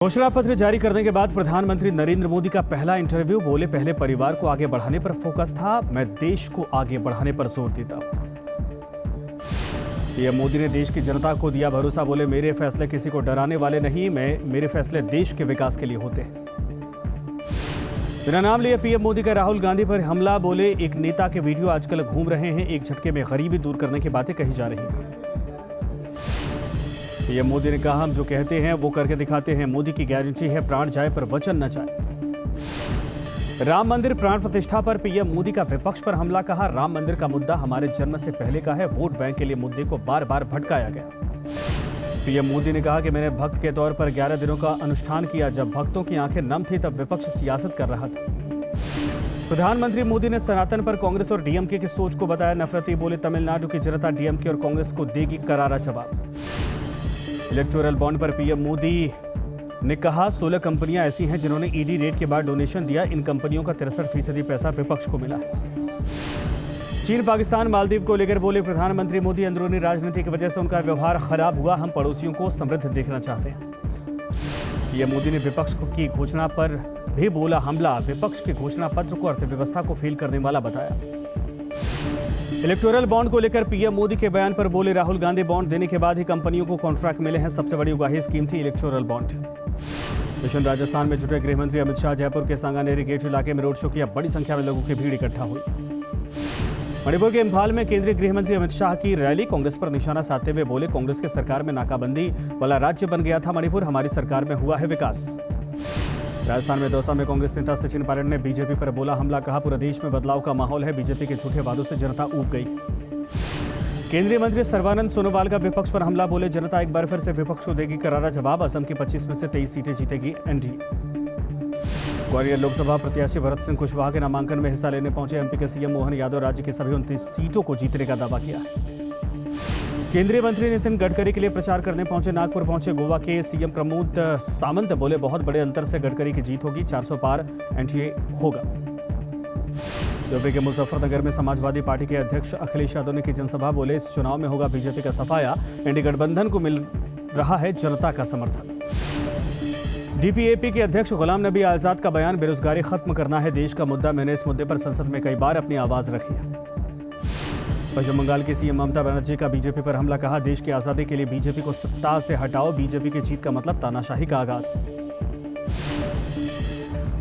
घोषणा पत्र जारी करने के बाद प्रधानमंत्री नरेंद्र मोदी का पहला इंटरव्यू। बोले, पहले परिवार को आगे बढ़ाने पर फोकस था, मैं देश को आगे बढ़ाने पर जोर देता हूं। पीएम मोदी ने देश की जनता को दिया भरोसा। बोले, मेरे फैसले किसी को डराने वाले नहीं, मेरे फैसले देश के विकास के लिए होते हैं। बिना नाम लिए पीएम मोदी का राहुल गांधी पर हमला। बोले, एक नेता के वीडियो आजकल घूम रहे हैं, एक झटके में गरीबी दूर करने की बातें कही जा रही हैं। पीएम मोदी ने कहा, हम जो कहते हैं वो करके दिखाते हैं। मोदी की गारंटी है, प्राण जाए पर वचन न जाए। राम मंदिर प्राण प्रतिष्ठा पर पीएम मोदी का विपक्ष पर हमला। कहा, राम मंदिर का मुद्दा हमारे जन्म से पहले का है, वोट बैंक के लिए मुद्दे को बार बार भटकाया गया। पीएम मोदी ने कहा कि मैंने भक्त के तौर पर 11 दिनों का अनुष्ठान किया। जब भक्तों की आंखें नम थी तब विपक्ष सियासत कर रहा था। प्रधानमंत्री मोदी ने सनातन पर कांग्रेस और डीएमके की सोच को बताया नफरती। बोले, तमिलनाडु की जनता डीएमके और कांग्रेस को देगी करारा जवाब। इलेक्टोरल बॉन्ड पर पीएम मोदी ने कहा, 16 कंपनियां ऐसी हैं जिन्होंने ईडी रेड के बाद डोनेशन दिया। इन कंपनियों का 63% पैसा विपक्ष को मिला है। चीन, पाकिस्तान, मालदीव को लेकर बोले प्रधानमंत्री मोदी, अंदरूनी राजनीति की वजह से उनका व्यवहार खराब हुआ। हम पड़ोसियों को समृद्ध देखना चाहते हैं। पीएम मोदी ने विपक्ष की घोषणा पर भी बोला हमला। विपक्ष के घोषणा पत्र को अर्थव्यवस्था को फेल करने वाला बताया। इलेक्टोरल बॉन्ड को लेकर पीएम मोदी के बयान पर बोले राहुल गांधी, बॉन्ड देने के बाद ही कंपनियों को कॉन्ट्रैक्ट मिले हैं। सबसे बड़ी उगाही स्कीम थी इलेक्टोरल बॉन्ड। मिशन राजस्थान में जुटे गृहमंत्री अमित शाह जयपुर के सांगानेरी गेट इलाके में रोड शो किया। बड़ी संख्या में लोगों की भीड़ इकट्ठा हुई। मणिपुर के इम्फाल में केंद्रीय गृहमंत्री अमित शाह की रैली। कांग्रेस पर निशाना साधते हुए बोले, कांग्रेस की सरकार में नाकाबंदी वाला राज्य बन गया था मणिपुर, हमारी सरकार में हुआ है विकास। राजस्थान में दौसा में कांग्रेस नेता सचिन पायलट ने बीजेपी पर बोला हमला। कहा, पूरे देश में बदलाव का माहौल है, बीजेपी के झूठे वादों से जनता ऊब गई। केंद्रीय मंत्री सर्बानंद सोनोवाल का विपक्ष पर हमला। बोले, जनता एक बार फिर से विपक्ष को देगी करारा जवाब। असम की 25 में से 23 सीटें जीतेगी एनडीए। ग्वालियर लोकसभा प्रत्याशी भरत सिंह कुशवाहा के नामांकन में हिस्सा लेने पहुंचे एमपी के सीएम मोहन यादव। राज्य की सभी 29 सीटों को जीतने का दावा किया है। केंद्रीय मंत्री नितिन गडकरी के लिए प्रचार करने पहुंचे नागपुर पहुंचे गोवा के सीएम प्रमोद सावंत। बोले, बहुत बड़े अंतर से गडकरी की जीत होगी, 400 पार एनडीए होगा। यूपी के मुजफ्फरनगर में समाजवादी पार्टी के अध्यक्ष अखिलेश यादव ने की जनसभा। बोले, इस चुनाव में होगा बीजेपी का सफाया, एनडीए गठबंधन को मिल रहा है जनता का समर्थन। डीपीएपी के अध्यक्ष गुलाम नबी आजाद का बयान, बेरोजगारी खत्म करना है देश का मुद्दा। मैंने इस मुद्दे पर संसद में कई बार अपनी आवाज रखी है। पश्चिम बंगाल की सीएम ममता बनर्जी का बीजेपी पर हमला। कहा, देश की आजादी के लिए बीजेपी को सत्ता से हटाओ, बीजेपी की जीत का मतलब तानाशाही का आगाज।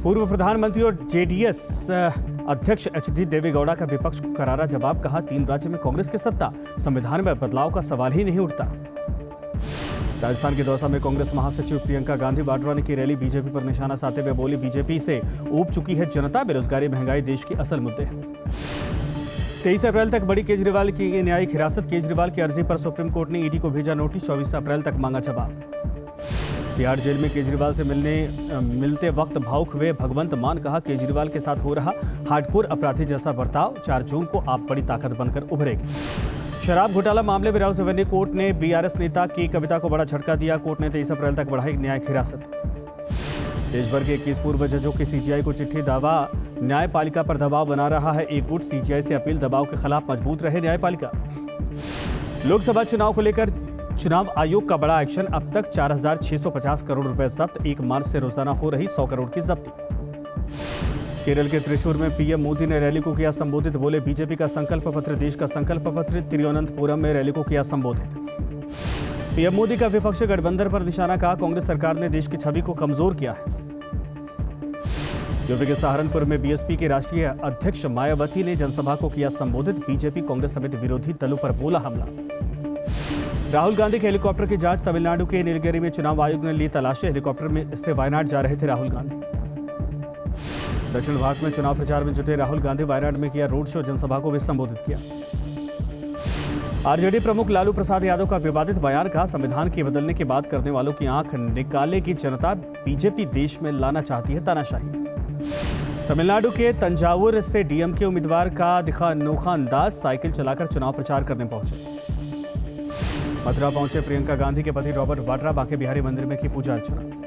पूर्व प्रधानमंत्री और जेडीएस अध्यक्ष एचडी देवेगौड़ा का विपक्ष को करारा जवाब। कहा, 3 राज्य में कांग्रेस की सत्ता, संविधान में बदलाव का सवाल ही नहीं उठता। राजस्थान के दौसा में कांग्रेस महासचिव प्रियंका गांधी वाड्रा ने की रैली। बीजेपी पर निशाना साधते हुए बोली, बीजेपी से ऊब चुकी है जनता, बेरोजगारी महंगाई देश की असल मुद्दे हैं। 23 अप्रैल तक बड़ी केजरीवाल की न्यायिक हिरासत। केजरीवाल की अर्जी पर सुप्रीम कोर्ट ने ईडी को भेजा नोटिस। 24 अप्रैल तक मांगा जवाब। तिहाड़ जेल में केजरीवाल से मिलते वक्त भावुक हुए भगवंत मान। कहा, केजरीवाल के साथ हो रहा हार्डकोर अपराधी जैसा बर्ताव, 4 जून को आप बड़ी ताकत बनकर उभरेगी। शराब घोटाला मामले में राउस एवेन्यू कोर्ट ने बीआरएस नेता की कविता को बड़ा झटका दिया। कोर्ट ने 23 अप्रैल तक बढ़ाई न्यायिक हिरासत। देश भर के 21 पूर्व जजों की सीजीआई को चिट्ठी। दावा, न्यायपालिका पर दबाव बना रहा है एक गुट। सीजीआई से अपील, दबाव के खिलाफ मजबूत रहे न्यायपालिका। लोकसभा चुनाव को लेकर चुनाव आयोग का बड़ा एक्शन। अब तक 4650 करोड़ रुपए जब्त। 1 मार्च से रोजाना हो रही 100 करोड़ की जब्ती। केरल के त्रिशूर में पीएम मोदी ने रैली को किया संबोधित। बोले, बीजेपी का संकल्प पत्र देश का संकल्प पत्र। तिरुवनंतपुरम में रैली को किया संबोधित। पीएम मोदी का विपक्ष गठबंधन पर निशाना। कहा, कांग्रेस सरकार ने देश की छवि को कमजोर किया है। यूपी के सहारनपुर में बीएसपी के राष्ट्रीय अध्यक्ष मायावती ने जनसभा को किया संबोधित। बीजेपी कांग्रेस समेत विरोधी दलों पर बोला हमला। राहुल गांधी के हेलीकॉप्टर की जांच। तमिलनाडु के नीलगिरी में चुनाव आयोग ने ली तलाशी। हेलीकॉप्टर में से वायनाड जा रहे थे राहुल गांधी। दक्षिण भारत में चुनाव प्रचार में जुटे राहुल गांधी। वायनाड में किया रोड शो, जनसभा को भी संबोधित किया। आरजेडी प्रमुख लालू प्रसाद यादव का विवादित बयान। कहा, संविधान के बदलने की बात करने वालों की आंख निकालेगी जनता, बीजेपी देश में लाना चाहती है तानाशाही। तमिलनाडु के तंजावुर से डीएमके उम्मीदवार का दिखा अनोखा अंदाज। साइकिल चलाकर चुनाव प्रचार करने पहुंचे। मथुरा पहुंचे प्रियंका गांधी के पति रॉबर्ट वाड्रा। बांके बिहारी मंदिर में की पूजा अर्चना।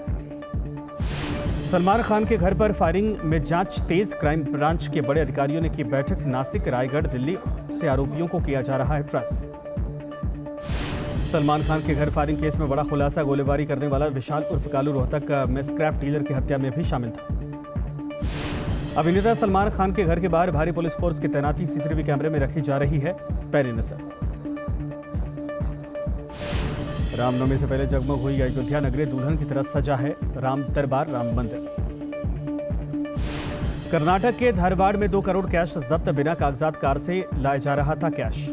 सलमान खान के घर पर फायरिंग में जांच तेज। क्राइम ब्रांच के बड़े अधिकारियों ने की बैठक। नासिक, रायगढ़, दिल्ली से आरोपियों को किया जा रहा है ट्रेस। सलमान खान के घर फायरिंग केस में बड़ा खुलासा, गोलीबारी करने वाला विशाल उर्फ कालू रोहतक में स्क्रैप डीलर की हत्या में भी शामिल था। अभिनेता सलमान खान के घर के बाहर भारी पुलिस फोर्स की तैनाती सीसीटीवी कैमरे में रखी जा रही है पैनी नजर। रामनवमी से पहले जगमग हुई अयोध्या नगरी, दुल्हन की तरह सजा है राम दरबार राम मंदिर। कर्नाटक के धारवाड़ में 2 करोड़ कैश जब्त, बिना कागजात कार से लाया जा रहा था कैश।